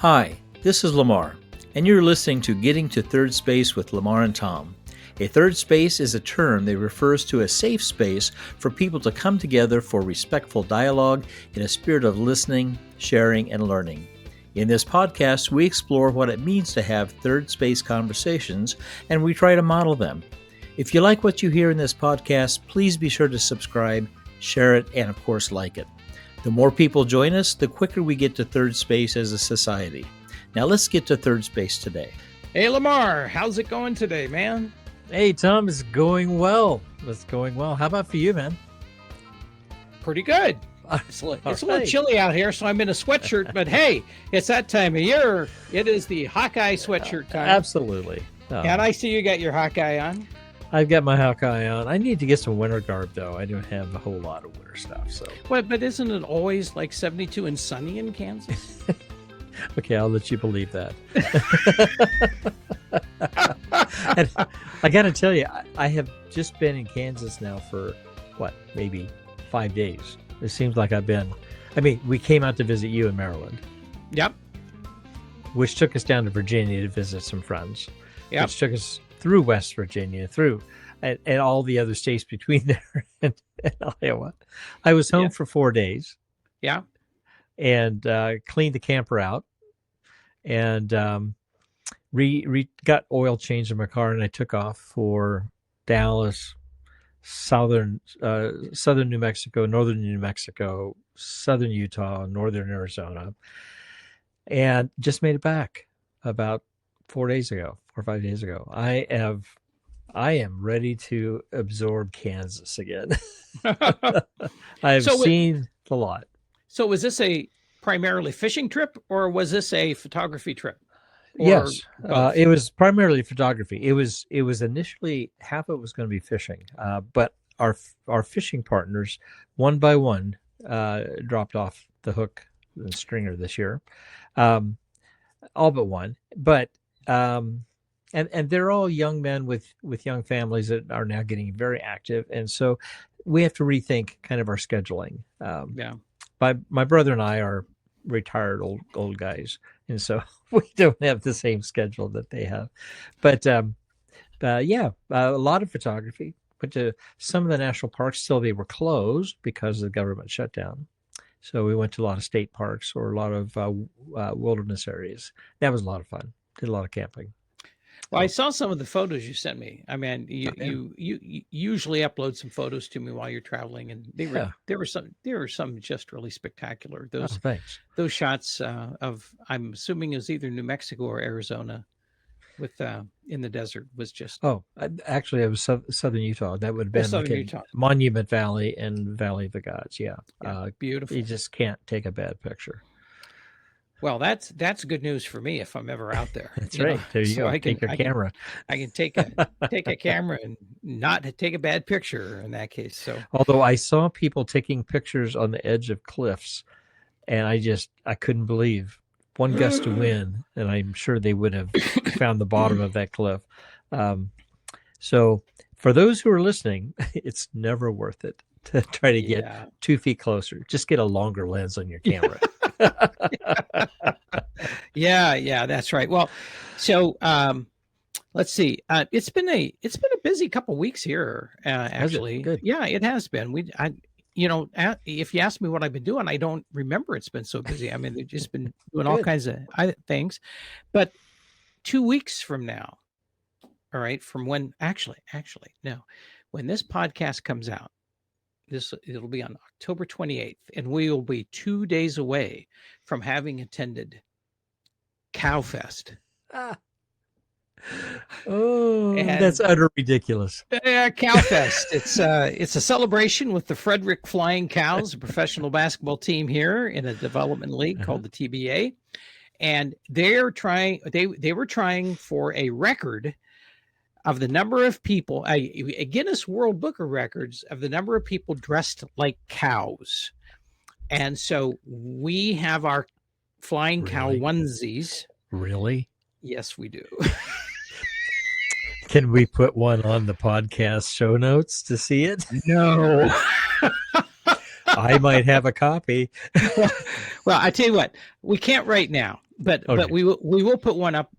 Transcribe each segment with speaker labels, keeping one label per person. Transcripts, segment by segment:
Speaker 1: Hi, this is Lamar, and you're listening to Getting to Third Space with Lamar and Tom. A third space is a term that refers to a safe space for people to come together for respectful dialogue in a spirit of listening, sharing, and learning. In this podcast, we explore what it means to have third space conversations, and we try to model them. If you like what you hear in this podcast, please be sure to subscribe, share it, and of course, like it. The more people join us, the quicker we get to third space as a society. Now let's get to third space today.
Speaker 2: Hey, Lamar, how's it going today, man?
Speaker 3: Hey, Tom, it's going well. It's going well. How about for you, man?
Speaker 2: Pretty good. It's a little chilly out here, so I'm in a sweatshirt, but hey, it's that time of year. It is the Hawkeye sweatshirt time.
Speaker 3: Absolutely.
Speaker 2: And I see you got your Hawkeye on.
Speaker 3: I've got my Hawkeye on. I need to get some winter garb, though. I don't have a whole lot of winter stuff. So.
Speaker 2: But isn't it always like 72 and sunny in Kansas?
Speaker 3: Okay, I'll let you believe that. And I got to tell you, I have just been in Kansas now for, maybe 5 days. It seems like we came out to visit you in Maryland.
Speaker 2: Yep.
Speaker 3: Which took us down to Virginia to visit some friends.
Speaker 2: Yep.
Speaker 3: Which took us through West Virginia, and all the other states between there and Iowa. I was home for 4 days.
Speaker 2: Yeah.
Speaker 3: And cleaned the camper out and got oil changed in my car, and I took off for Dallas, southern New Mexico, northern New Mexico, southern Utah, northern Arizona, and just made it back about 4 or 5 days ago. I am ready to absorb Kansas again. I've seen a lot.
Speaker 2: So was this a primarily fishing trip, or was this a photography trip?
Speaker 3: Yes, it was primarily photography. It was initially half of it was going to be fishing, but our fishing partners, one by one, dropped off the hook and stringer this year, all but one. But and they're all young men with young families that are now getting very active, and so we have to rethink kind of our scheduling. My brother and I are retired old guys, and so we don't have the same schedule that they have. But a lot of photography. But some of the national parks still, they were closed because of the government shutdown. So we went to a lot of state parks or a lot of wilderness areas. That was a lot of fun. Did a lot of camping.
Speaker 2: Well, I saw some of the photos you sent me. I mean, you usually upload some photos to me while you're traveling, and there were some just really spectacular. Those shots of, I'm assuming it was either New Mexico or Arizona, with in the desert, was just.
Speaker 3: Oh, actually, it was southern Utah. That would have been
Speaker 2: Utah.
Speaker 3: Monument Valley and Valley of the Gods. Yeah,
Speaker 2: beautiful.
Speaker 3: You just can't take a bad picture.
Speaker 2: Well, that's good news for me if I'm ever out there.
Speaker 3: That's right. There you go. Take your camera.
Speaker 2: I can take a camera and not take a bad picture in that case. So,
Speaker 3: although I saw people taking pictures on the edge of cliffs, and I couldn't believe one gust of wind, and I'm sure they would have found the bottom of that cliff. So, for those who are listening, it's never worth it to try to get 2 feet closer. Just get a longer lens on your camera.
Speaker 2: Yeah, that's right. Well, so let's see. It's been a busy couple weeks here. Actually,
Speaker 3: Good.
Speaker 2: Yeah, it has been. If you ask me what I've been doing, I don't remember. It's been so busy. I mean, they've just been doing all kinds of things. But 2 weeks from now, all right, from when when this podcast comes out. It'll be on October 28th, and we will be 2 days away from having attended Cowfest.
Speaker 3: Oh, that's utter ridiculous.
Speaker 2: Cowfest. It's a celebration with the Frederick Flying Cows, a professional basketball team here in a development league called the TBA, and they were trying for a record of the number of people, a Guinness World Book of Records of the number of people dressed like cows. And so we have our flying cow onesies.
Speaker 3: Really?
Speaker 2: Yes, we do.
Speaker 3: Can we put one on the podcast show notes to see it?
Speaker 2: No.
Speaker 3: I might have a copy.
Speaker 2: Well, I tell you what, we can't right now. but we will put one up.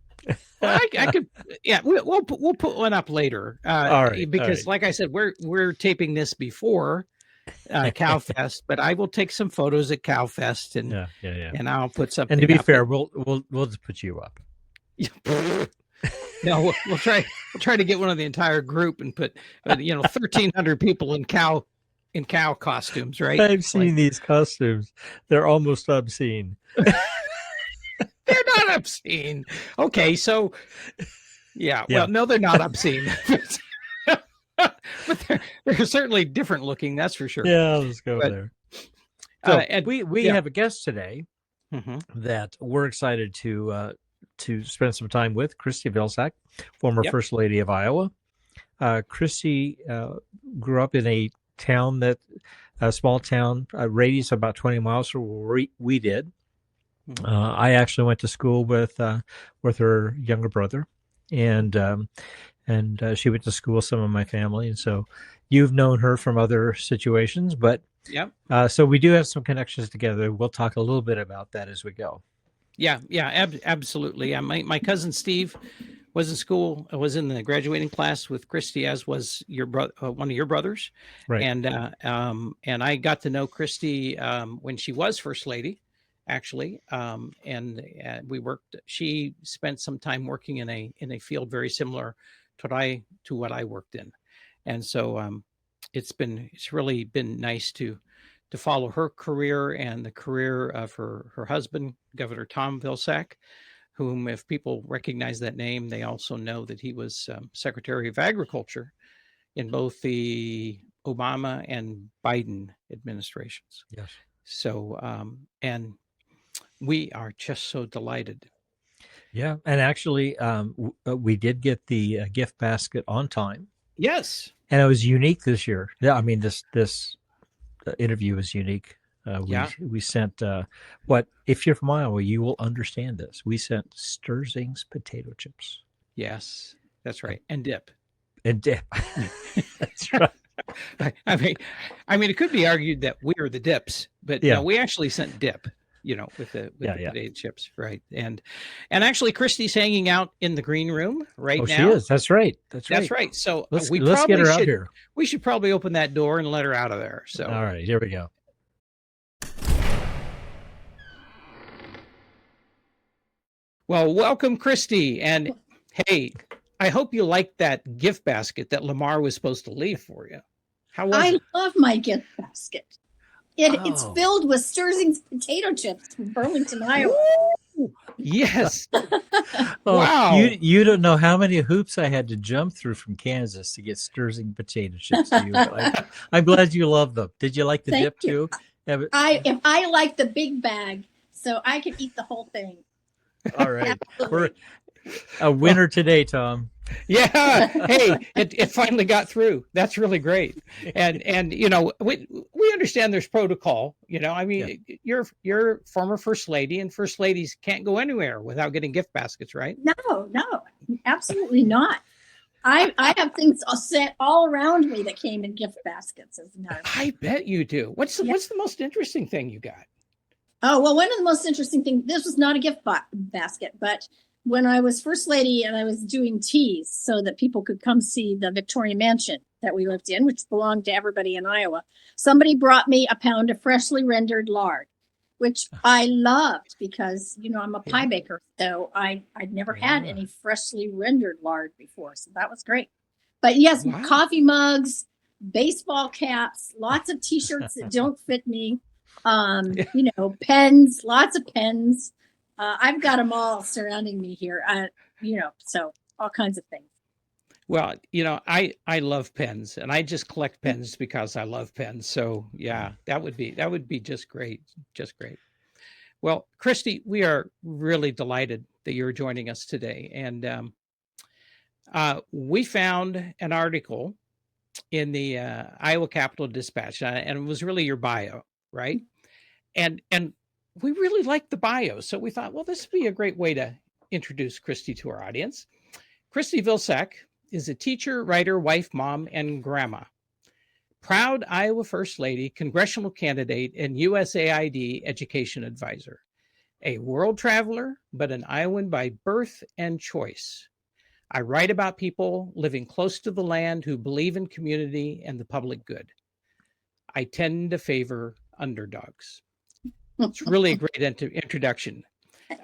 Speaker 2: Well, I could, yeah, we'll put one up later.
Speaker 3: All right,
Speaker 2: because like I said, we're taping this before CowFest, but I will take some photos at CowFest and I'll put something.
Speaker 3: And to be
Speaker 2: up.
Speaker 3: fair, we'll just put you up.
Speaker 2: No, we'll try to get one of the entire group and put 1,300 people in cow costumes, right?
Speaker 3: I've seen these costumes; they're almost obscene.
Speaker 2: They're not obscene. Okay, so yeah. Well, no, they're not obscene, but they're certainly different looking. That's for sure.
Speaker 3: Yeah, let's go there. So we have a guest today that we're excited to spend some time with, Christie Vilsack, former First Lady of Iowa. Christie grew up in a small town, radius about 20 miles from where we did. I actually went to school with her younger brother, and she went to school with some of my family, and so you've known her from other situations, but so we do have some connections together. We'll talk a little bit about that as we go.
Speaker 2: Yeah, absolutely. Yeah, my cousin Steve was in school. I was in the graduating class with Christie, as was your brother, one of your brothers,
Speaker 3: right?
Speaker 2: And I got to know Christie when she was First Lady. Actually, and we worked. She spent some time working in a field very similar to what I worked in, and so it's really been nice to follow her career and the career of her husband, Governor Tom Vilsack, whom, if people recognize that name, they also know that he was Secretary of Agriculture in both the Obama and Biden administrations.
Speaker 3: Yes.
Speaker 2: So and we are just so delighted.
Speaker 3: Yeah, and actually, we did get the gift basket on time.
Speaker 2: Yes,
Speaker 3: and it was unique this year. Yeah, I mean this interview is unique. We sent what, if you're from Iowa, you will understand this. We sent Sturzing's potato chips.
Speaker 2: Yes, that's right, and dip.
Speaker 3: That's right.
Speaker 2: I mean, it could be argued that we are the dips, but no, we actually sent dip. With the potato chips, right? And actually, Christie's hanging out in the green room now.
Speaker 3: She is. That's right. That's
Speaker 2: right. So
Speaker 3: let's get her out here.
Speaker 2: We should probably open that door and let her out of there. So
Speaker 3: all right, here we go.
Speaker 2: Well, welcome, Christie, and hey, I hope you liked that gift basket that Lamar was supposed to leave for you. How was it?
Speaker 4: I love my gift basket. It's filled with Sturzing's potato chips from Burlington, Iowa.
Speaker 2: Ooh, yes.
Speaker 3: Wow. You don't know how many hoops I had to jump through from Kansas to get Sturzing potato chips to you. I'm glad you love them. Did you like the dip too?
Speaker 4: I like the big bag, so I can eat the whole thing.
Speaker 3: All right. We're a winner today, Tom.
Speaker 2: Yeah. Hey, it finally got through. That's really great. And we understand there's protocol. I mean, you're former First Lady, and First Ladies can't go anywhere without getting gift baskets, right?
Speaker 4: No, absolutely not. I have things set all around me that came in gift baskets. As a matter of fact.
Speaker 2: I bet you do. What's the most interesting thing you got?
Speaker 4: Oh, well, one of the most interesting things, this was not a gift basket, but when I was First Lady and I was doing teas so that people could come see the Victorian mansion that we lived in, which belonged to everybody in Iowa, somebody brought me a pound of freshly rendered lard, which I loved because, I'm a pie baker. So I'd never had any freshly rendered lard before. So that was great. But yes, coffee mugs, baseball caps, lots of T-shirts that don't fit me. Pens, lots of pens. I've got them all surrounding me here. So all kinds of things.
Speaker 2: Well, I love pens, and I just collect pens because I love pens. So yeah, that would be just great. Just great. Well, Christie, we are really delighted that you're joining us today. And we found an article in the Iowa Capital Dispatch, and it was really your bio, right? And we really liked the bio. So we thought, well, this would be a great way to introduce Christie to our audience. Christie Vilsack is a teacher, writer, wife, mom, and grandma. Proud Iowa First Lady, congressional candidate, and USAID education advisor. a world traveler, but an Iowan by birth and choice. I write about people living close to the land who believe in community and the public good. I tend to favor underdogs. It's really a great introduction.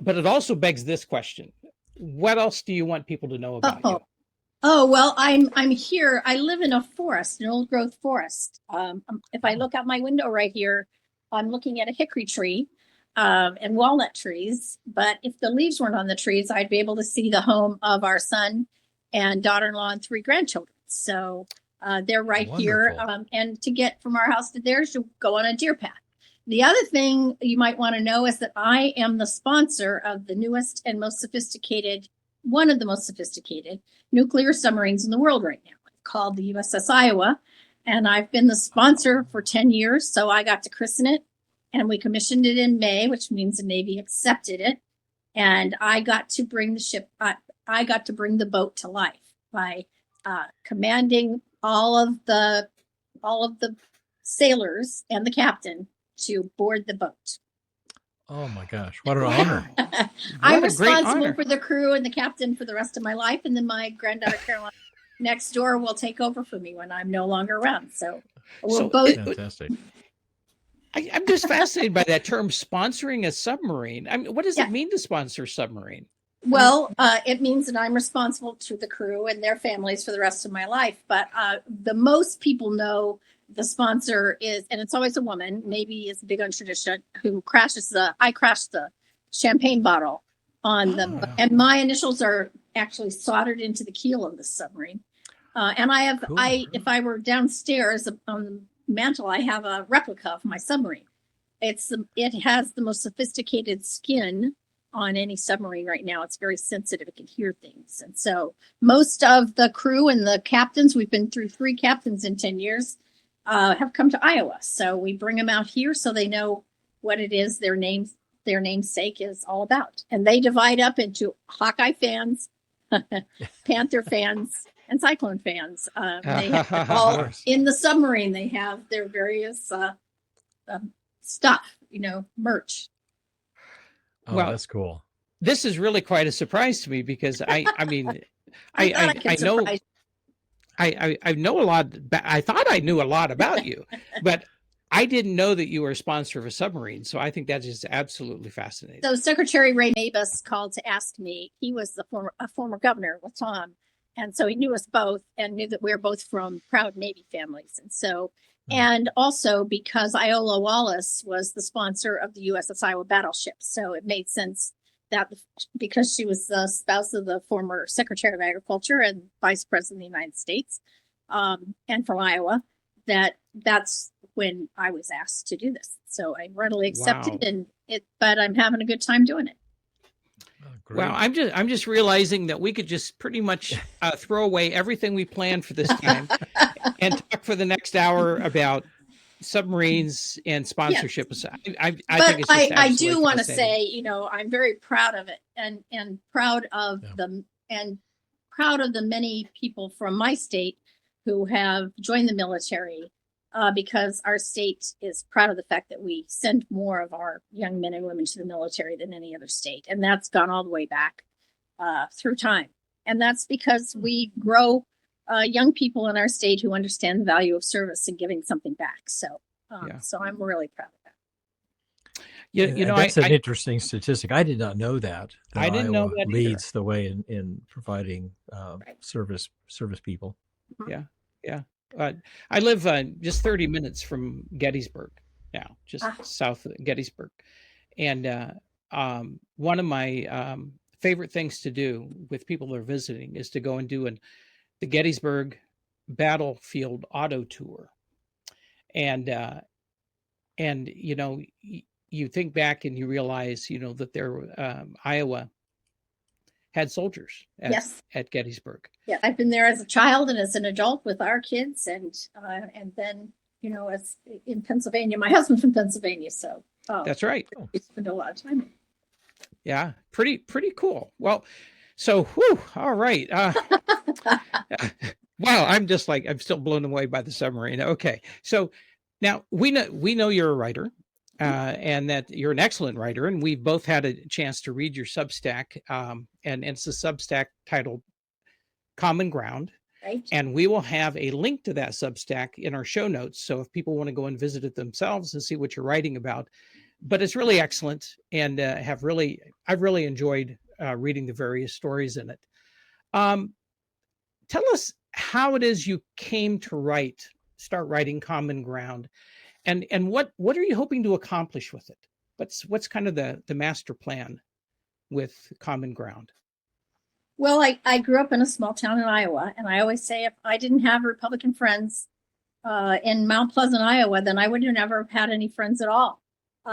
Speaker 2: But it also begs this question. What else do you want people to know about you?
Speaker 4: Oh, well, I'm here. I live in a forest, an old growth forest. If I look out my window right here, I'm looking at a hickory tree and walnut trees. But if the leaves weren't on the trees, I'd be able to see the home of our son and daughter-in-law and 3 grandchildren. So they're right here. And to get from our house to theirs, you go on a deer path. The other thing you might want to know is that I am the sponsor of the newest and most sophisticated, one of the most sophisticated nuclear submarines in the world right now, called the USS Iowa. And I've been the sponsor for 10 years. So I got to christen it, and we commissioned it in May, which means the Navy accepted it. And I got to bring the ship, I got to bring the boat to life by commanding all of the sailors and the captain to board the boat.
Speaker 3: Oh my gosh, what an honor.
Speaker 4: I'm responsible for the crew and the captain for the rest of my life. And then my granddaughter Caroline next door will take over for me when I'm no longer around. So we'll both.
Speaker 3: Fantastic.
Speaker 2: I'm just fascinated by that term, sponsoring a submarine. I mean, what does it mean to sponsor a submarine?
Speaker 4: Well, it means that I'm responsible to the crew and their families for the rest of my life. But the most people know the sponsor is, and it's always a woman, Navy is big on tradition, who I crashed the champagne bottle on and my initials are actually soldered into the keel of the submarine. And I have, if I were downstairs on the mantle, I have a replica of my submarine. It has the most sophisticated skin on any submarine right now. It's very sensitive. It can hear things. And so most of the crew and the captains, we've been through 3 captains in 10 years, have come to Iowa. So we bring them out here so they know what it is their namesake is all about. And they divide up into Hawkeye fans, Panther fans, and Cyclone fans. They have all in the submarine. They have their various stuff, merch.
Speaker 3: Oh, well, that's cool.
Speaker 2: This is really quite a surprise to me because I know I know a lot. I thought I knew a lot about you, but I didn't know that you were a sponsor of a submarine. So I think that is absolutely fascinating. So
Speaker 4: Secretary Ray Mabus called to ask me. He was a former governor with Tom. And so he knew us both and knew that we were both from proud Navy families. And so, and also because Iola Wallace was the sponsor of the USS Iowa battleship. So it made sense that because she was the spouse of the former Secretary of Agriculture and Vice President of the United States, and from Iowa, that's when I was asked to do this. So I readily accepted but I'm having a good time doing it.
Speaker 2: Oh, well, I'm just realizing that we could just pretty much throw away everything we planned for this time and talk for the next hour about submarines and sponsorship. Yes. I think it's just
Speaker 4: I do want to say, I'm very proud of it and proud of the many people from my state who have joined the military. Because our state is proud of the fact that we send more of our young men and women to the military than any other state. And that's gone all the way back through time. And that's because we grow young people in our state who understand the value of service and giving something back. So so I'm really proud of that.
Speaker 3: That's an interesting statistic. I did not know that.
Speaker 2: I didn't know that
Speaker 3: leads
Speaker 2: either.
Speaker 3: The way in providing service people.
Speaker 2: Yeah. Yeah. I live just 30 minutes from Gettysburg now, just south of Gettysburg. And one of my favorite things to do with people that are visiting is to go and do the Gettysburg Battlefield Auto Tour. And you think back and you realize, that Iowa had soldiers at Gettysburg.
Speaker 4: Yeah, I've been there as a child and as an adult with our kids, and then as in Pennsylvania. My husband's from Pennsylvania, so
Speaker 2: that's right.
Speaker 4: We spend a lot of time in.
Speaker 2: Yeah, pretty cool. Well, so all right. Wow, I'm still blown away by the submarine. Okay, so now we know you're a writer. and that you're an excellent writer. And we've both had a chance to read your Substack, and it's a Substack titled Common Ground.
Speaker 4: Right.
Speaker 2: And we will have a link to that Substack in our show notes. So if people want to go and visit it themselves and see what you're writing about, but it's really excellent, and I've really enjoyed reading the various stories in it. Tell us how it is you came to start writing Common Ground, and what are you hoping to accomplish with it? What's kind of the master plan with Common Ground?
Speaker 4: Well, I grew up in a small town in Iowa, and I always say if I didn't have Republican friends in Mount Pleasant, Iowa, then I would have never had any friends at all.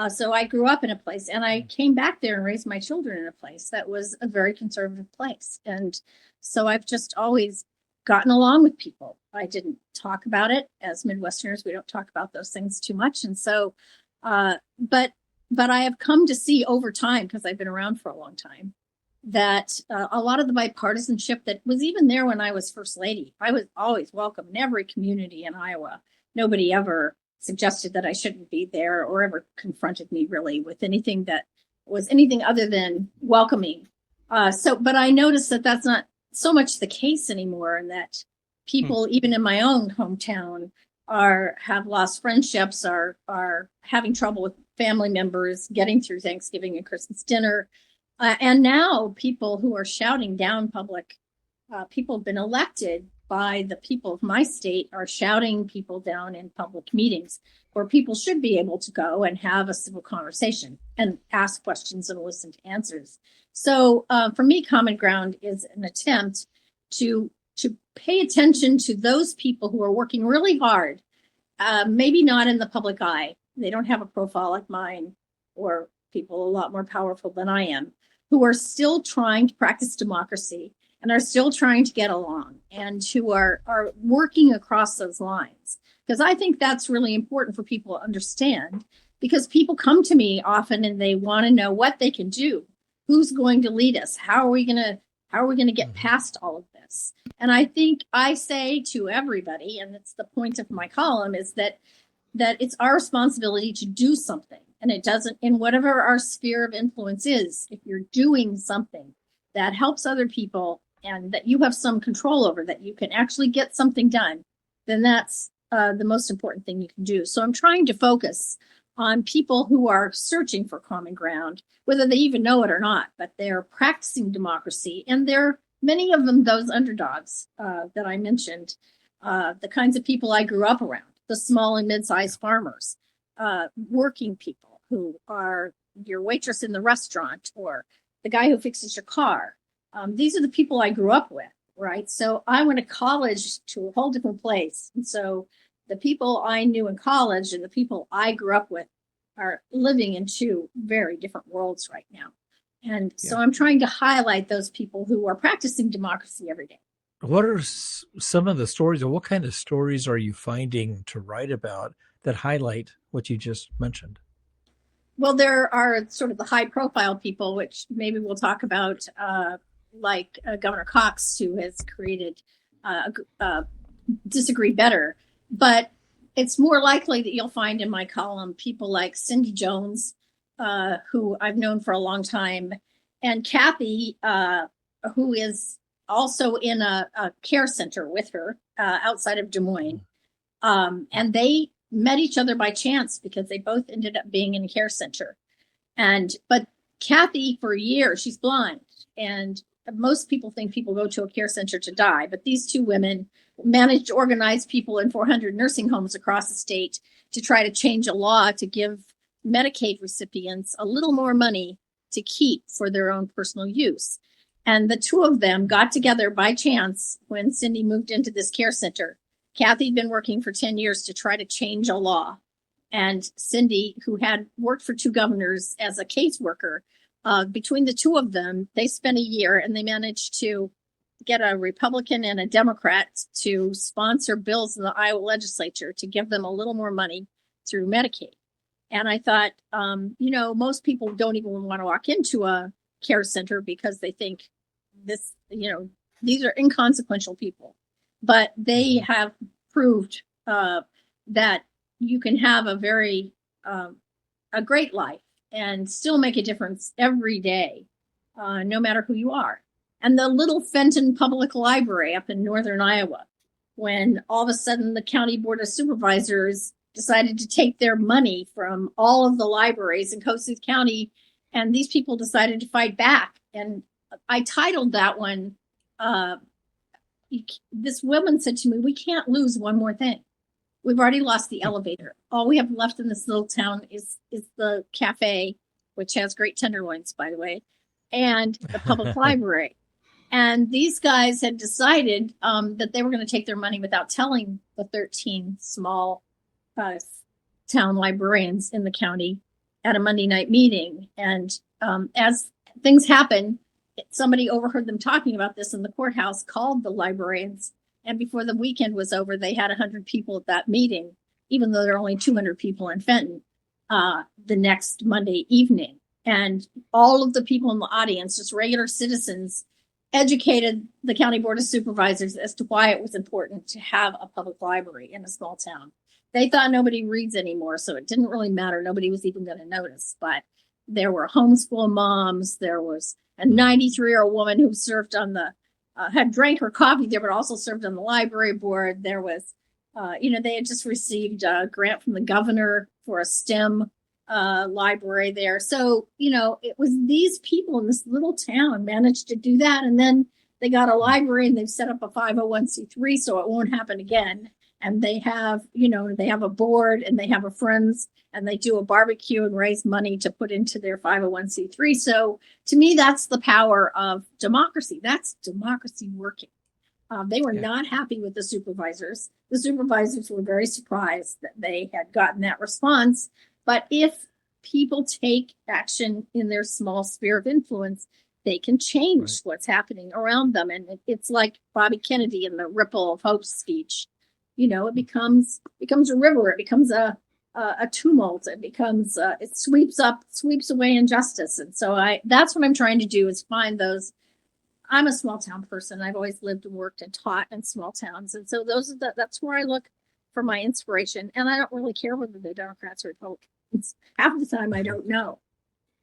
Speaker 4: So I grew up in a place, and I came back there and raised my children in a place that was a very conservative place. And so I've just always gotten along with people. I didn't talk about it. As Midwesterners, we don't talk about those things too much. And so, but I have come to see over time, because I've been around for a long time, that a lot of the bipartisanship that was even there when I was First Lady, I was always welcome in every community in Iowa. Nobody ever suggested that I shouldn't be there or ever confronted me really with anything that was anything other than welcoming. But I noticed that that's not so much the case anymore, and that people, even in my own hometown, have lost friendships, are having trouble with family members getting through Thanksgiving and Christmas dinner. And now people who are shouting down public, people have been elected by the people of my state, are shouting people down in public meetings where people should be able to go and have a civil conversation and ask questions and listen to answers. So for me, Common Ground is an attempt to pay attention to those people who are working really hard, maybe not in the public eye. They don't have a profile like mine, or people a lot more powerful than I am, who are still trying to practice democracy and are still trying to get along, and who are working across those lines. Because I think that's really important for people to understand, because people come to me often and they want to know what they can do. Who's going to lead us? How are we going to get past all of this? And I think I say to everybody, and it's the point of my column, is that it's our responsibility to do something. And it doesn't, in whatever our sphere of influence is, if you're doing something that helps other people and that you have some control over, that you can actually get something done, then that's the most important thing you can do. So I'm trying to focus on people who are searching for common ground, whether they even know it or not, but they're practicing democracy. And they're many of them, those underdogs that I mentioned, the kinds of people I grew up around, the small and mid-sized farmers, working people who are your waitress in the restaurant or the guy who fixes your car. These are the people I grew up with, right? So I went to college to a whole different place. And so the people I knew in college and the people I grew up with are living in two very different worlds right now. And so I'm trying to highlight those people who are practicing democracy every day.
Speaker 3: What are some of the stories, or what kind of stories are you finding to write about that highlight what you just mentioned?
Speaker 4: Well, there are sort of the high profile people, which maybe we'll talk about, like Governor Cox, who has created Disagree Better. But it's more likely that you'll find in my column people like Cindy Jones, who I've known for a long time, and Kathy, who is also in a care center with her outside of Des Moines. And they met each other by chance because they both ended up being in a care center. But Kathy, for years, she's blind. And most people think people go to a care center to die. But these two women managed to organize people in 400 nursing homes across the state to try to change a law to give Medicaid recipients a little more money to keep for their own personal use. And the two of them got together by chance when Cindy moved into this care center. Kathy had been working for 10 years to try to change a law. And Cindy, who had worked for two governors as a caseworker, between the two of them, they spent a year and they managed to get a Republican and a Democrat to sponsor bills in the Iowa legislature to give them a little more money through Medicaid. And I thought, most people don't even want to walk into a care center because they think these are inconsequential people. But they have proved that you can have a very a great life and still make a difference every day, no matter who you are. And the little Fenton Public Library up in northern Iowa, when all of a sudden the county board of supervisors decided to take their money from all of the libraries in Kossuth County, and these people decided to fight back. And I titled that one, this woman said to me, "We can't lose one more thing. We've already lost the elevator. All we have left in this little town is the cafe, which has great tenderloins, by the way, and the public library." And these guys had decided that they were going to take their money without telling the 13 small town librarians in the county at a Monday night meeting. And as things happen, somebody overheard them talking about this in the courthouse, called the librarians. And before the weekend was over, they had 100 people at that meeting, even though there are only 200 people in Fenton, the next Monday evening. And all of the people in the audience, just regular citizens, educated the county board of supervisors as to why it was important to have a public library in a small town. They thought nobody reads anymore, so it didn't really matter. Nobody was even going to notice. But there were homeschool moms. There was a 93-year-old woman who served on the, had drank her coffee there, but also served on the library board. There was, they had just received a grant from the governor for a STEM library there. So, it was these people in this little town managed to do that. And then they got a library and they've set up a 501c3 so it won't happen again. And they have, they have a board and they have a friends and they do a barbecue and raise money to put into their 501c3. So to me, that's the power of democracy. That's democracy working. They were not happy with the supervisors. The supervisors were very surprised that they had gotten that response. But if people take action in their small sphere of influence, they can change what's happening around them. And it's like Bobby Kennedy in the Ripple of Hope speech. It becomes a river. It becomes a tumult. It becomes it sweeps away injustice. And so that's what I'm trying to do, is find those. I'm a small town person. I've always lived and worked and taught in small towns, and so that's where I look for my inspiration. And I don't really care whether they're Democrats or Republicans. Half the time I don't know.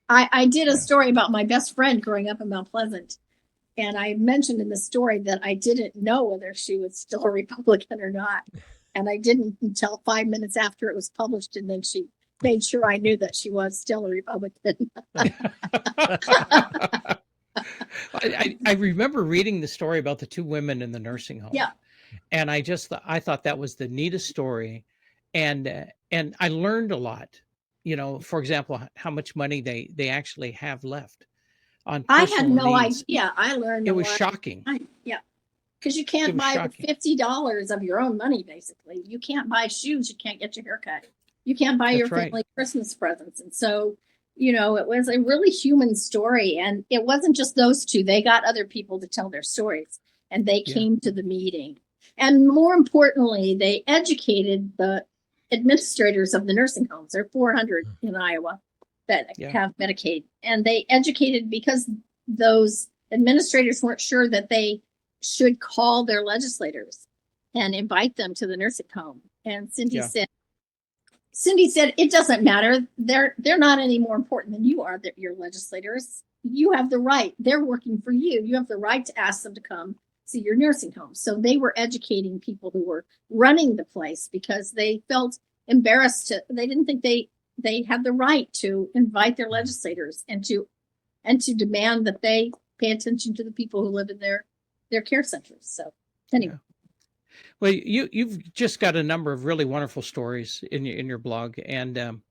Speaker 4: I did a story about my best friend growing up in Mount Pleasant. And I mentioned in the story that I didn't know whether she was still a Republican or not. And I didn't until 5 minutes after it was published. And then she made sure I knew that she was still a Republican.
Speaker 2: I remember reading the story about the two women in the nursing home.
Speaker 4: Yeah.
Speaker 2: And I thought that was the neatest story. And I learned a lot, for example, how much money they actually have left. I
Speaker 4: had no idea. I learned
Speaker 2: it was shocking.
Speaker 4: Because you can't buy $50 of your own money, basically. You can't buy shoes. You can't get your hair cut. You can't buy your family Christmas presents. And so, it was a really human story. And it wasn't just those two. They got other people to tell their stories. And they came to the meeting. And more importantly, they educated the administrators of the nursing homes. There are 400 in Iowa that have Medicaid, and they educated because those administrators weren't sure that they should call their legislators and invite them to the nursing home. And Cindy said, it doesn't matter. They're not any more important than you are. That your legislators, you have the right. They're working for you. You have the right to ask them to come see your nursing home. So they were educating people who were running the place because they felt embarrassed. They didn't think they had the right to invite their legislators and to demand that they pay attention to the people who live in their care centers. So anyway.
Speaker 2: Well, you've just got a number of really wonderful stories in your blog, and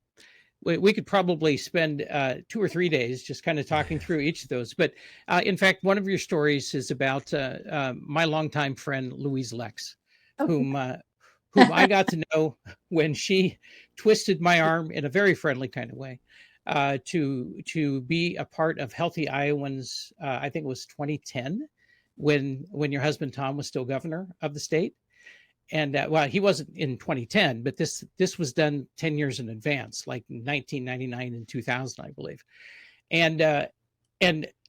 Speaker 2: we could probably spend 2 or 3 days just kind of talking through each of those. But in fact, one of your stories is about my longtime friend Louise Lex, whom I got to know when she twisted my arm in a very friendly kind of way to be a part of Healthy Iowans. I think it was 2010 when your husband Tom was still governor of the state. And he wasn't in 2010, but this was done 10 years in advance, like 1999 and 2000, I believe. And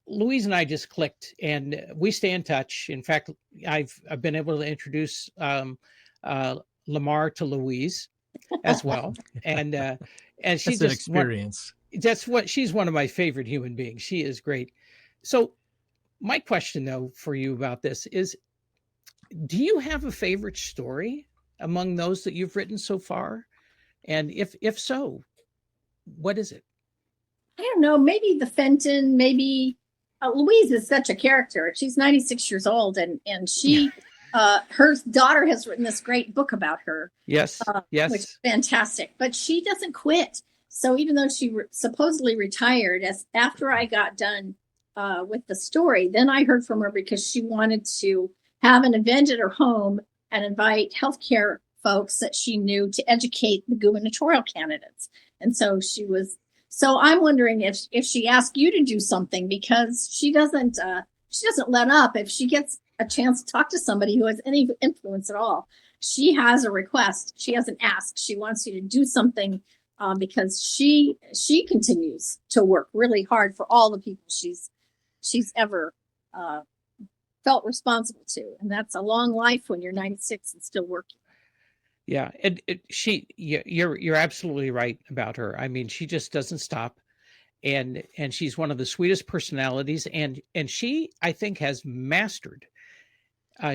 Speaker 2: Louise and I just clicked, and we stay in touch. In fact, I've been able to introduce Lamar to Louise as well. And And she
Speaker 3: That's an
Speaker 2: just
Speaker 3: experience.
Speaker 2: she's one of my favorite human beings. She is great. So my question though for you about this is, do you have a favorite story among those that you've written so far? And if so, what is it?
Speaker 4: I don't know, maybe the Fenton, maybe Louise is such a character. She's 96 years old, and she, her daughter has written this great book about her.
Speaker 2: Yes, yes,
Speaker 4: which is fantastic. But she doesn't quit. So even though she supposedly retired, after I got done with the story, then I heard from her because she wanted to have an event at her home and invite healthcare folks that she knew to educate the gubernatorial candidates. And so so I'm wondering if she asked you to do something, because she doesn't let up. If she gets a chance to talk to somebody who has any influence at all, she has a request. She hasn't asked. She wants you to do something because she continues to work really hard for all the people she's ever felt responsible to. And that's a long life when you're 96 and still working.
Speaker 2: Yeah, and you're absolutely right about her. I mean, she just doesn't stop, and she's one of the sweetest personalities, and she, I think, has mastered.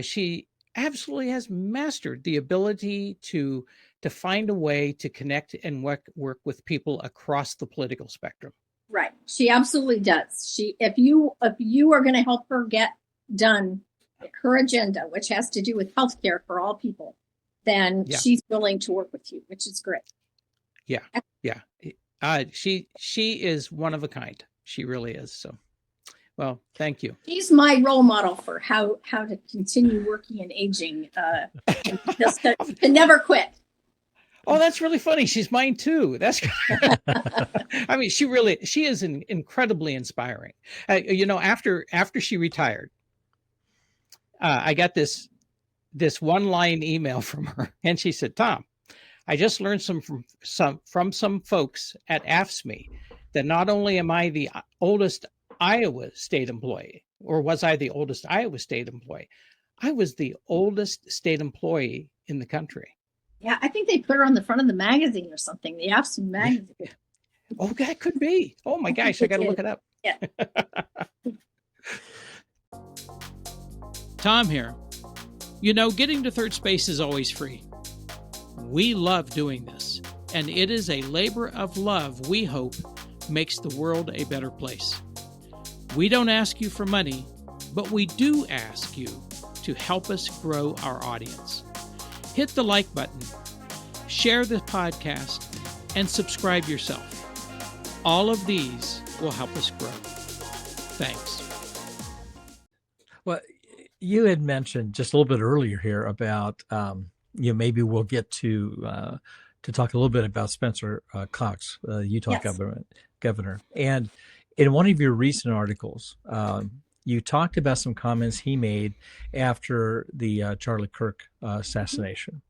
Speaker 2: She absolutely has mastered the ability to find a way to connect and work with people across the political spectrum.
Speaker 4: Right, she absolutely does. If you are going to help her get done her agenda, which has to do with healthcare for all people, then she's willing to work with you, which is great.
Speaker 2: Yeah. She is one of a kind. She really is. So, well, thank you.
Speaker 4: She's my role model for how to continue working and aging, just to never quit.
Speaker 2: Oh, that's really funny. She's mine too. That's, I mean, she is incredibly inspiring. After she retired, I got this one-line email from her, and she said, "Tom, I just learned from some folks at AFSCME that not only am I the oldest Iowa state employee, or was I the oldest Iowa state employee, I was the oldest state employee in the country."
Speaker 4: Yeah, I think they put her on the front of the magazine or something, the AFSCME magazine.
Speaker 2: Oh, that could be. Oh my gosh, I got to look it up.
Speaker 4: Yeah.
Speaker 2: Tom here. Getting to third space is always free. We love doing this, and it is a labor of love we hope makes the world a better place. We don't ask you for money, but we do ask you to help us grow our audience. Hit the like button, share the podcast, and subscribe yourself. All of these will help us grow. Thanks.
Speaker 3: Well, you had mentioned just a little bit earlier here about, maybe we'll get to talk a little bit about Spencer Cox, Utah governor. And in one of your recent articles, you talked about some comments he made after the Charlie Kirk assassination.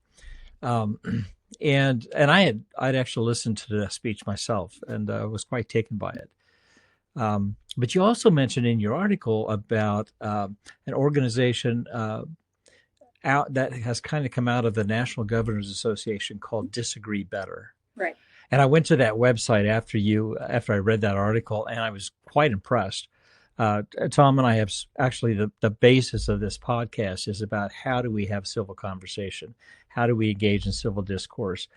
Speaker 3: And I'd actually listened to the speech myself, and was quite taken by it. But you also mentioned in your article about an organization that has kind of come out of the National Governors Association called Disagree Better.
Speaker 4: Right.
Speaker 3: And I went to that website after I read that article, and I was quite impressed. Tom and I have actually the basis of this podcast is about how do we have civil conversation? How do we engage in civil discourse?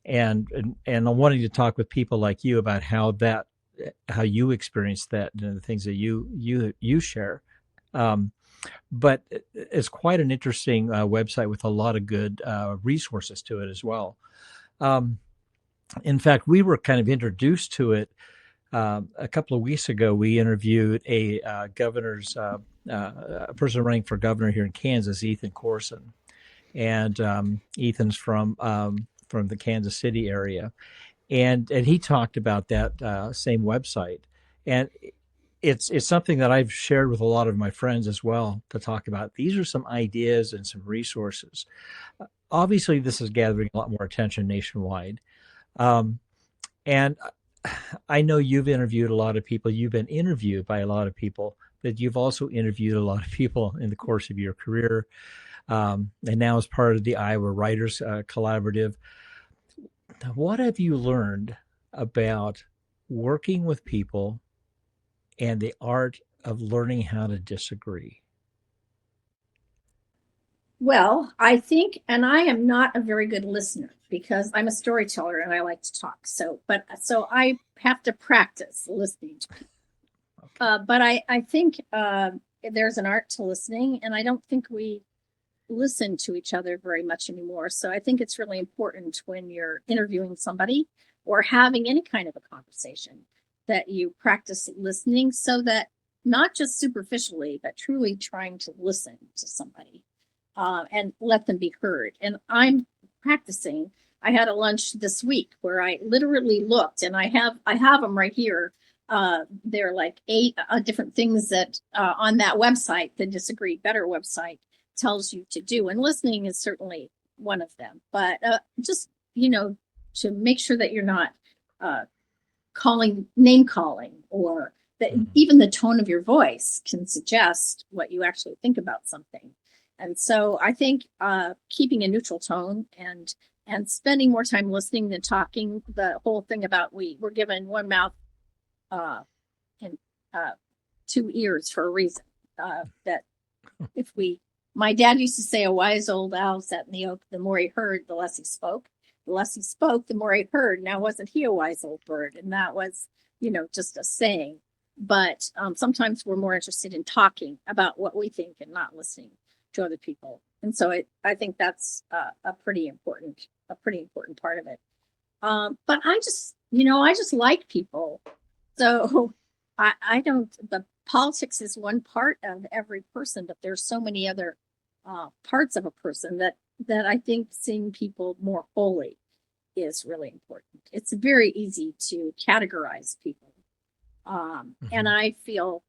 Speaker 3: And I'm wanting to talk with people like you about how you experience that, and the things that you share. But it's quite an interesting website with a lot of good resources to it as well. In fact, we were kind of introduced to it a couple of weeks ago. We interviewed a person running for governor here in Kansas, Ethan Corson, and Ethan's from the Kansas City area, and he talked about that same website, and it's something that I've shared with a lot of my friends as well to talk about. These are some ideas and some resources. Obviously, this is gathering a lot more attention nationwide. And I know you've interviewed a lot of people. You've been interviewed by a lot of people, but you've also interviewed a lot of people in the course of your career. And now as part of the Iowa Writers Collaborative. What have you learned about working with people and the art of learning how to disagree?
Speaker 4: Well, I think, and I am not a very good listener because I'm a storyteller and I like to talk. So I have to practice listening to people. But I think there's an art to listening, and I don't think we listen to each other very much anymore. So I think it's really important when you're interviewing somebody or having any kind of a conversation that you practice listening, so that not just superficially, but truly trying to listen to somebody and let them be heard. And I'm practicing. I had a lunch this week where I literally looked, and I have them right here. There are like 8 different things that on that website, the Disagree Better website, tells you to do. And listening is certainly one of them. But just, to make sure that you're not name calling, or that even the tone of your voice can suggest what you actually think about something. And so I think keeping a neutral tone and spending more time listening than talking, the whole thing about we're given one mouth and 2 ears for a reason. That my dad used to say, a wise old owl sat in the oak. The more he heard, the less he spoke. The less he spoke, the more he heard. Now, wasn't he a wise old bird? And that was, just a saying. But sometimes we're more interested in talking about what we think and not listening to other people. And so I think that's a pretty important part of it. But I just like people. So I don't, the politics is one part of every person, but there's so many other parts of a person that I think seeing people more wholly is really important. It's very easy to categorize people. And I feel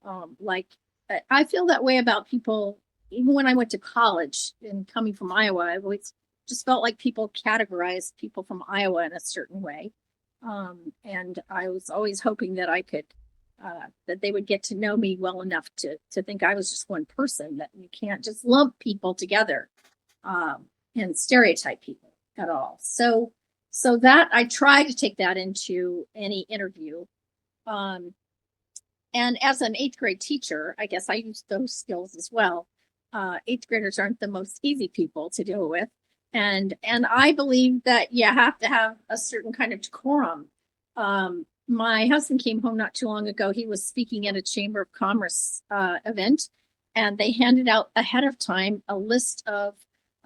Speaker 4: I feel that way about people. Even when I went to college and coming from Iowa, I always just felt like people categorized people from Iowa in a certain way. And I was always hoping that I could, that they would get to know me well enough to think I was just one person, that you can't just lump people together and stereotype people at all. So that I try to take that into any interview. And as an 8th grade teacher, I guess I use those skills as well. 8th graders aren't the most easy people to deal with. And I believe that you have to have a certain kind of decorum. My husband came home not too long ago. He was speaking at a Chamber of Commerce event, and they handed out ahead of time a list of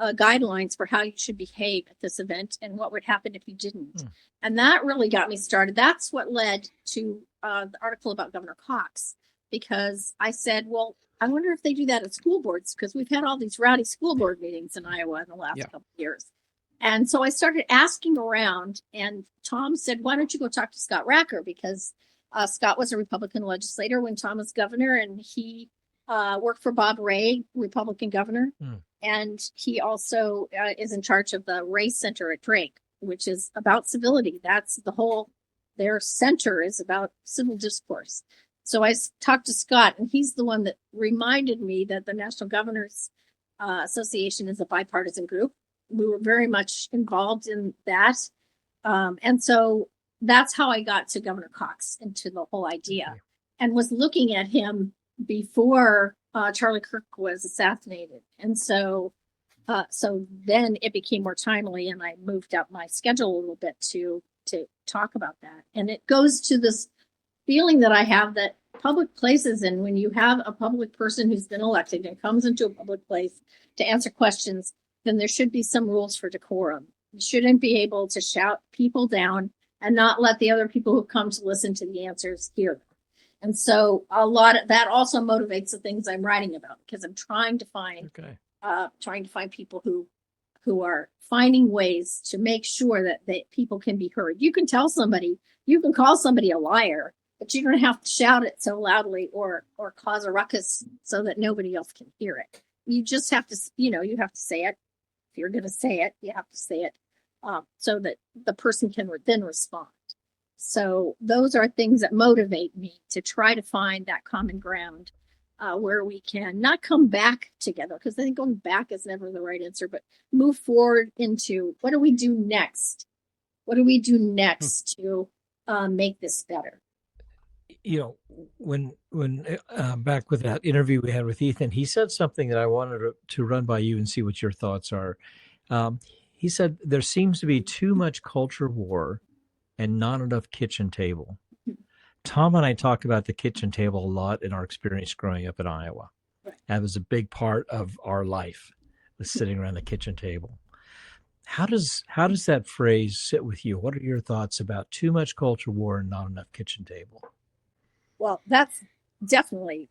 Speaker 4: guidelines for how you should behave at this event and what would happen if you didn't. And that really got me started. That's what led to the article about Governor Cox, because I said, well, I wonder if they do that at school boards, because we've had all these rowdy school board meetings in Iowa in the last couple of years. And so I started asking around, and Tom said, why don't you go talk to Scott Racker? Because Scott was a Republican legislator when Tom was governor, and he worked for Bob Ray, Republican governor. And he also is in charge of the Ray Center at Drake, which is about civility. That's their center is about civil discourse. So I talked to Scott, and he's the one that reminded me that the National Governors Association is a bipartisan group. We were very much involved in that. And so that's how I got to Governor Cox, into the whole idea, and was looking at him before Charlie Kirk was assassinated. And so then it became more timely, and I moved up my schedule a little bit to talk about that. And it goes to this feeling that I have that public places, and when you have a public person who's been elected and comes into a public place to answer questions, then there should be some rules for decorum. You shouldn't be able to shout people down and not let the other people who come to listen to the answers hear them. And so a lot of that also motivates the things I'm writing about, because I'm trying to find people who are finding ways to make sure that people can be heard. You can call somebody a liar, but you don't have to shout it so loudly or cause a ruckus so that nobody else can hear it. You just have to, you have to say it. If you're going to say it, you have to say it so that the person can then respond. So those are things that motivate me to try to find that common ground where we can not come back together, because I think going back is never the right answer, but move forward into what do we do next What do we do next to make this better?
Speaker 3: You know, when back with that interview we had with Ethan, he said something that I wanted to run by you and see what your thoughts are. He said there seems to be too much culture war and not enough kitchen table. Tom and I talk about the kitchen table a lot in our experience growing up in Iowa. That was a big part of our life, was sitting around the kitchen table. How does that phrase sit with you? What are your thoughts about too much culture war and not enough kitchen table?
Speaker 4: Well, that's definitely,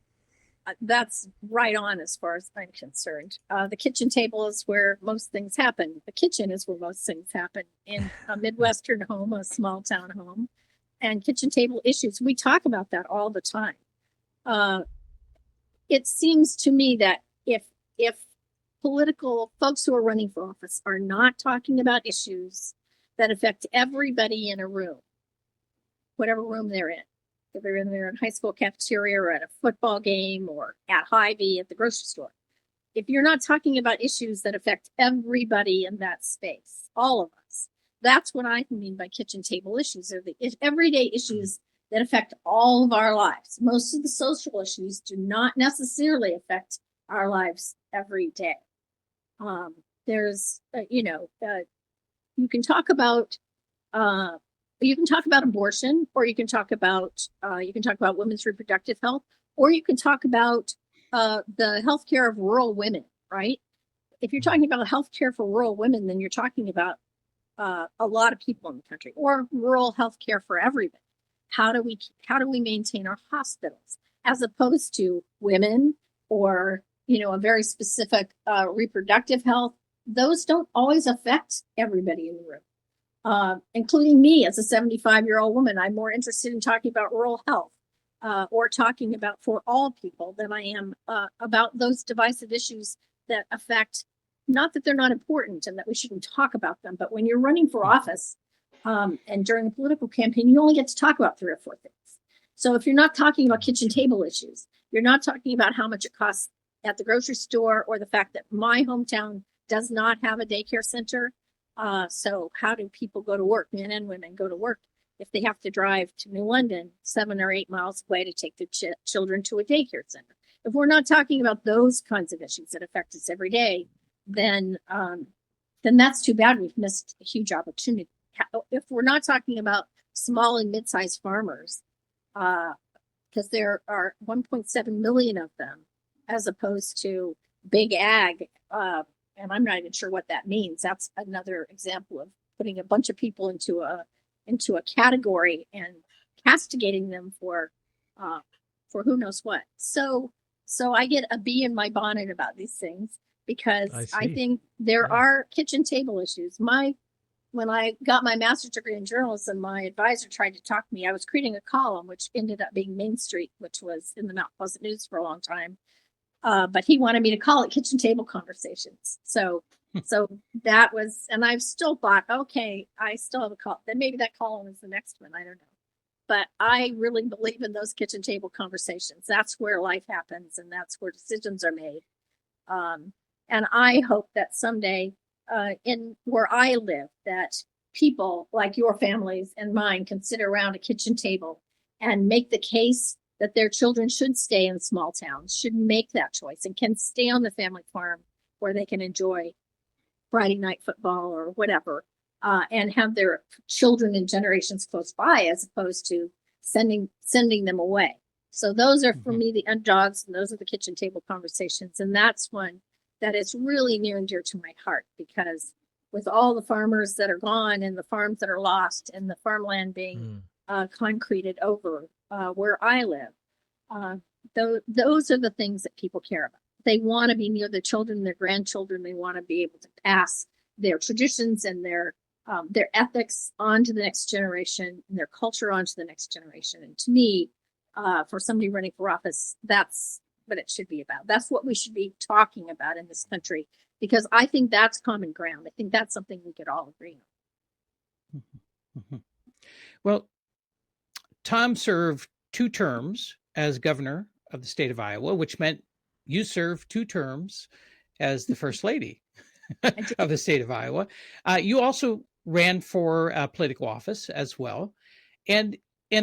Speaker 4: that's right on as far as I'm concerned. The kitchen table is where most things happen. The kitchen is where most things happen in a Midwestern home, a small town home, and kitchen table issues. We talk about that all the time. It seems to me that if political folks who are running for office are not talking about issues that affect everybody in a room, whatever room they're in, if they're in their high school cafeteria or at a football game or at Hy-Vee at the grocery store, if you're not talking about issues that affect everybody in that space, all of us, that's what I mean by kitchen table issues. Are the everyday issues that affect all of our lives. Most of the social issues do not necessarily affect our lives every day. There's, you can talk about abortion, or you can talk about women's reproductive health, or you can talk about the healthcare of rural women, right? If you're talking about healthcare for rural women, then you're talking about a lot of people in the country, or rural healthcare for everybody. How do we maintain our hospitals, as opposed to women or a very specific reproductive health? Those don't always affect everybody in the room. Including me as a 75-year-old woman. I'm more interested in talking about rural health or talking about for all people than I am about those divisive issues that affect, not that they're not important and that we shouldn't talk about them, but when you're running for office and during a political campaign, you only get to talk about 3 or 4 things. So if you're not talking about kitchen table issues, you're not talking about how much it costs at the grocery store, or the fact that my hometown does not have a daycare center. So how do people go to work, men and women go to work, if they have to drive to New London 7 or 8 miles away to take their children to a daycare center? If we're not talking about those kinds of issues that affect us every day, then that's too bad. We've missed a huge opportunity. If we're not talking about small and mid-sized farmers, because there are 1.7 million of them, as opposed to big ag, and I'm not even sure what that means. That's another example of putting a bunch of people into a category and castigating them for who knows what. So I get a bee in my bonnet about these things, because I think there are kitchen table issues. When I got my master's degree in journalism, my advisor tried to talk me. I was creating a column, which ended up being Main Street, which was in the Mount Pleasant News for a long time. But he wanted me to call it Kitchen Table Conversations. So that was, and I've still thought, okay, I still have a call. Then maybe that column is the next one. I don't know. But I really believe in those kitchen table conversations. That's where life happens, and that's where decisions are made. And I hope that someday, in where I live, that people like your families and mine can sit around a kitchen table and make the case that their children should stay in small towns, should make that choice, and can stay on the family farm where they can enjoy Friday night football or whatever, and have their children and generations close by, as opposed to sending them away. So those are, for me, the underdogs, and those are the kitchen table conversations. And that's one that is really near and dear to my heart, because with all the farmers that are gone and the farms that are lost and the farmland being concreted over where I live, those are the things that people care about. They want to be near their children, their grandchildren. They want to be able to pass their traditions and their ethics on to the next generation, and their culture on to the next generation. And to me, for somebody running for office, that's what it should be about. That's what we should be talking about in this country, because I think that's common ground. I think that's something we could all agree on.
Speaker 2: Well, Tom served 2 terms as governor of the state of Iowa, which meant you served 2 terms as the first lady of the state of Iowa. You also ran for political office as well, and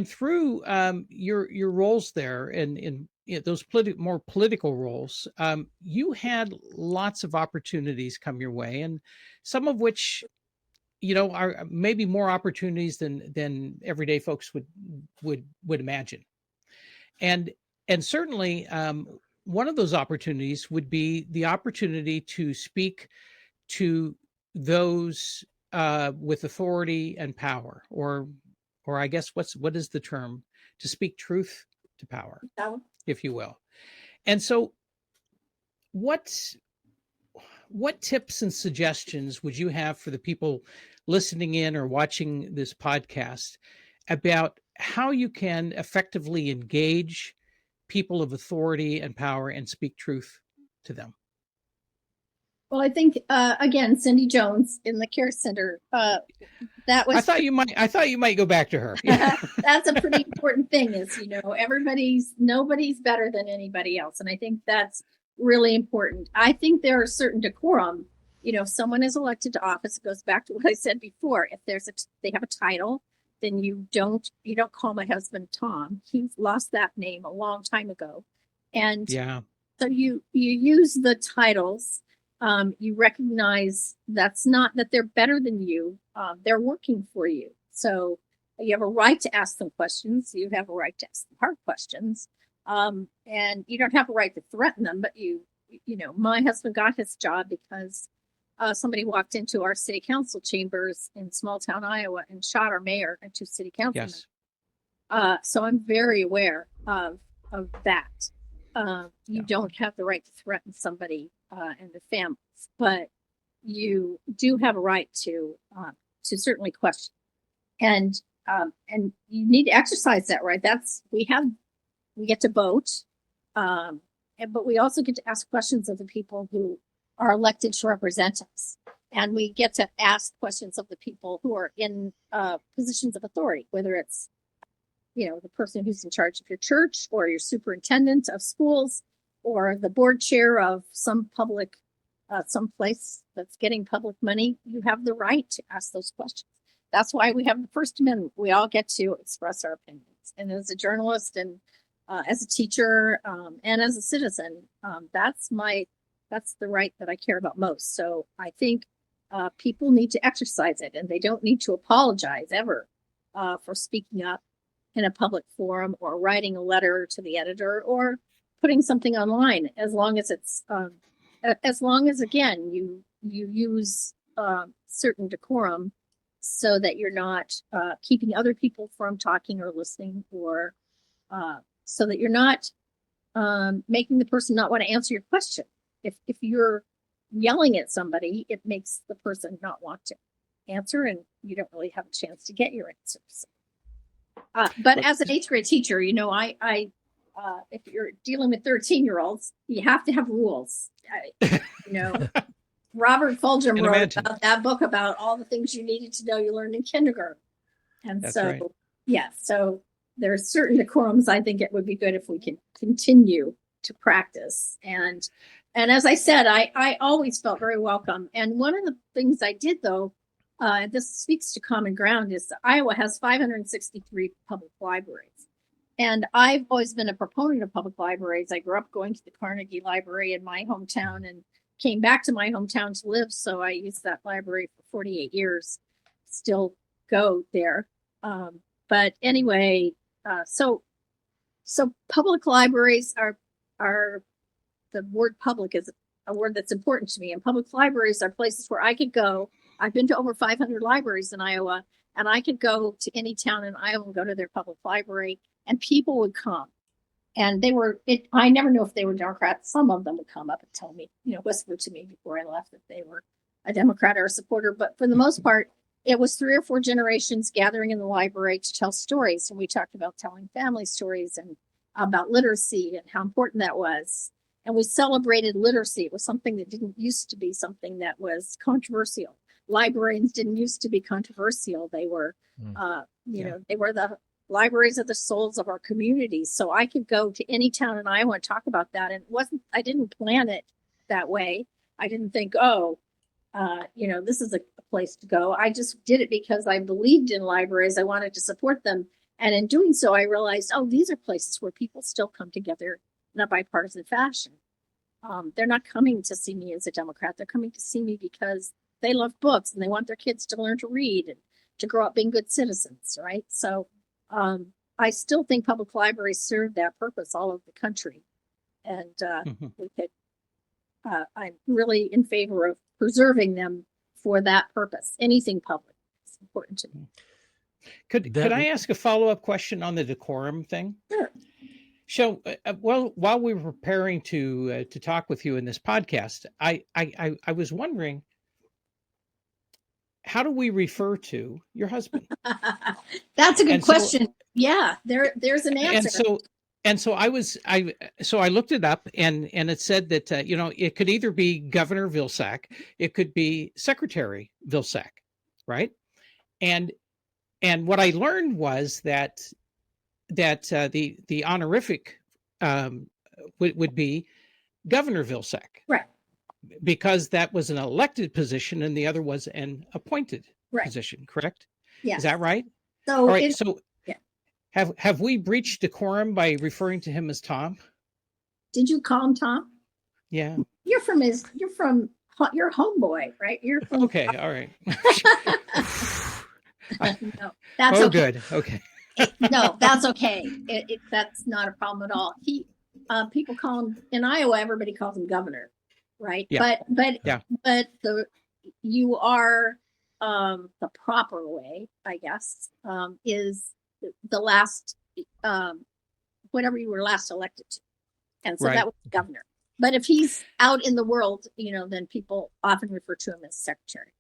Speaker 2: through your roles there in those more political roles, you had lots of opportunities come your way, and some of which are maybe more opportunities than everyday folks would imagine, and certainly one of those opportunities would be the opportunity to speak to those with authority and power, or I guess what is the term, to speak truth to power, if you will. And so, what tips and suggestions would you have for the people listening in or watching this podcast about how you can effectively engage people of authority and power and speak truth to them?
Speaker 4: Well, I think again, Cindy Jones in the care center. That was.
Speaker 2: I thought you might go back to her.
Speaker 4: That's a pretty important thing. Is nobody's better than anybody else, and I think that's really important. I think there are certain decorum. If someone is elected to office, it goes back to what I said before. If they have a title, then you don't call my husband Tom. He lost that name a long time ago, and so you use the titles. You recognize that's not that they're better than you. They're working for you. So you have a right to ask them questions. You have a right to ask them hard questions. And you don't have a right to threaten them, but my husband got his job because somebody walked into our city council chambers in small town Iowa and shot our mayor and 2 city councilmen.
Speaker 2: Yes.
Speaker 4: So I'm very aware of that. You don't have the right to threaten somebody and their families, but you do have a right to certainly question, and you need to exercise that right. We get to vote, but we also get to ask questions of the people who are elected to represent us, and we get to ask questions of the people who are in positions of authority, whether it's the person who's in charge of your church, or your superintendent of schools, or the board chair of some public, some place that's getting public money. You have the right to ask those questions. That's why we have the First Amendment. We all get to express our opinions. And as a journalist, and as a teacher, and as a citizen, that's the right that I care about most. So I think people need to exercise it, and they don't need to apologize ever for speaking up in a public forum, or writing a letter to the editor, or putting something online, as long as again you use certain decorum, so that you're not keeping other people from talking or listening, or so that you're not making the person not want to answer your question. If you're yelling at somebody, it makes the person not want to answer, and you don't really have a chance to get your answers. But as an 8th grade teacher, I if you're dealing with 13-year-olds, you have to have rules. Robert Fulghum wrote about that book about all the things you needed to know you learned in kindergarten. And that's so, right. So there's certain decorums I think it would be good if we can continue to practice. And as I said, I always felt very welcome. And one of the things I did, though, this speaks to common ground, is that Iowa has 563 public libraries. And I've always been a proponent of public libraries. I grew up going to the Carnegie Library in my hometown and came back to my hometown to live. So I used that library for 48 years, still go there. But anyway, so public libraries are the word public is a word that's important to me. And public libraries are places where I could go. I've been to over 500 libraries in Iowa, and I could go to any town in Iowa and go to their public library, and people would come. And I never knew if they were Democrats. Some of them would come up and tell me, whisper to me before I left if they were a Democrat or a supporter. But for the most part, it was 3 or 4 generations gathering in the library to tell stories. And we talked about telling family stories and about literacy and how important that was. And we celebrated literacy. It was something that didn't used to be something that was controversial. Librarians didn't used to be controversial. They were, they were the libraries are the souls of our communities. So I could go to any town in Iowa and talk about that. And I didn't plan it that way. I didn't think, this is a place to go. I just did it because I believed in libraries. I wanted to support them. And in doing so, I realized, oh, these are places where people still come together in a bipartisan fashion. They're not coming to see me as a Democrat. They're coming to see me because they love books and they want their kids to learn to read and to grow up being good citizens, right? So I still think public libraries serve that purpose all over the country. And we could, I'm really in favor of preserving them for that purpose. Anything public is important to me.
Speaker 2: Could I ask a follow-up question on the decorum thing?
Speaker 4: Sure.
Speaker 2: So, while we were preparing to talk with you in this podcast, I was wondering, how do we refer to your husband?
Speaker 4: That's a good question. Yeah, there's an answer.
Speaker 2: So I looked it up, and it said that it could either be Governor Vilsack, it could be Secretary Vilsack, right? And what I learned was that the honorific would be Governor Vilsack,
Speaker 4: right?
Speaker 2: Because that was an elected position, and the other was an appointed position. Correct?
Speaker 4: Yeah.
Speaker 2: Is that right?
Speaker 4: So,
Speaker 2: all right. Have we breached decorum by referring to him as Tom?
Speaker 4: Did you call him Tom?
Speaker 2: Yeah.
Speaker 4: You're your homeboy, right? You're from,
Speaker 2: okay. All right.
Speaker 4: No, that's okay.
Speaker 2: Good. Okay.
Speaker 4: No, that's okay. That's not a problem at all. People call him in Iowa. Everybody calls him governor, right?
Speaker 2: Yeah.
Speaker 4: But you are the proper way, I guess, is the last whatever you were last elected to, and so that was governor. But if he's out in the world, then people often refer to him as secretary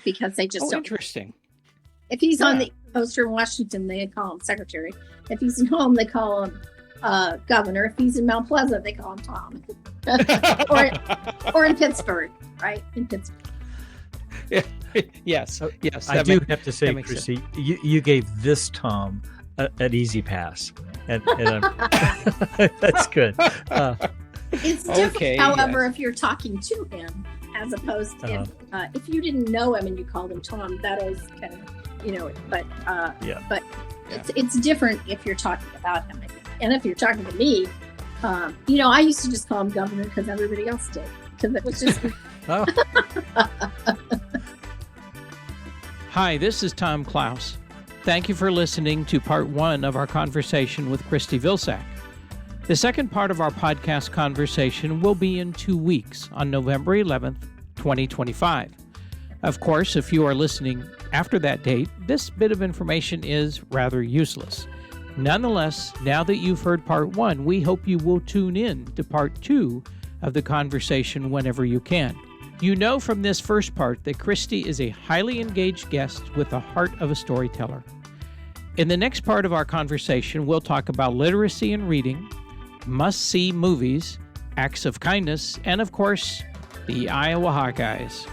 Speaker 4: because they just don't.
Speaker 2: Interesting.
Speaker 4: If he's on the coast or in Washington, they call him secretary. If he's at home, they call him governor. If he's in Mount Pleasant, they call him Tom. or in Pittsburgh, right? In Pittsburgh.
Speaker 2: Yes.
Speaker 3: I do have to say, Christie, you gave this Tom an easy pass, and that's good.
Speaker 4: It's different, however, if you're talking to him, as opposed to if you didn't know him and you called him Tom, that is kind of, but it's different if you're talking about him. And if you're talking to me, I used to just call him governor because everybody else did, because it was just.
Speaker 2: Hi, this is Tom Klaus. Thank you for listening to part 1 of our conversation with Christie Vilsack. The second part of our podcast conversation will be in 2 weeks on November 11th, 2025. Of course, if you are listening after that date, this bit of information is rather useless. Nonetheless, now that you've heard part 1, we hope you will tune in to part 2 of the conversation whenever you can. You know from this first part that Christie is a highly engaged guest with the heart of a storyteller. In the next part of our conversation, we'll talk about literacy and reading, must-see movies, acts of kindness, and of course, the Iowa Hawkeyes.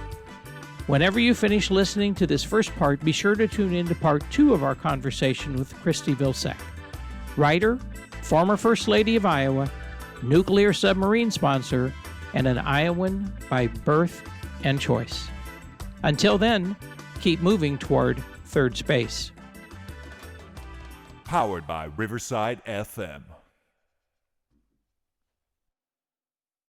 Speaker 2: Whenever you finish listening to this first part, be sure to tune in to part 2 of our conversation with Christie Vilsack, writer, former First Lady of Iowa, nuclear submarine sponsor, and an Iowan by birth and choice. Until then, keep moving toward third space.
Speaker 5: Powered by Riverside FM.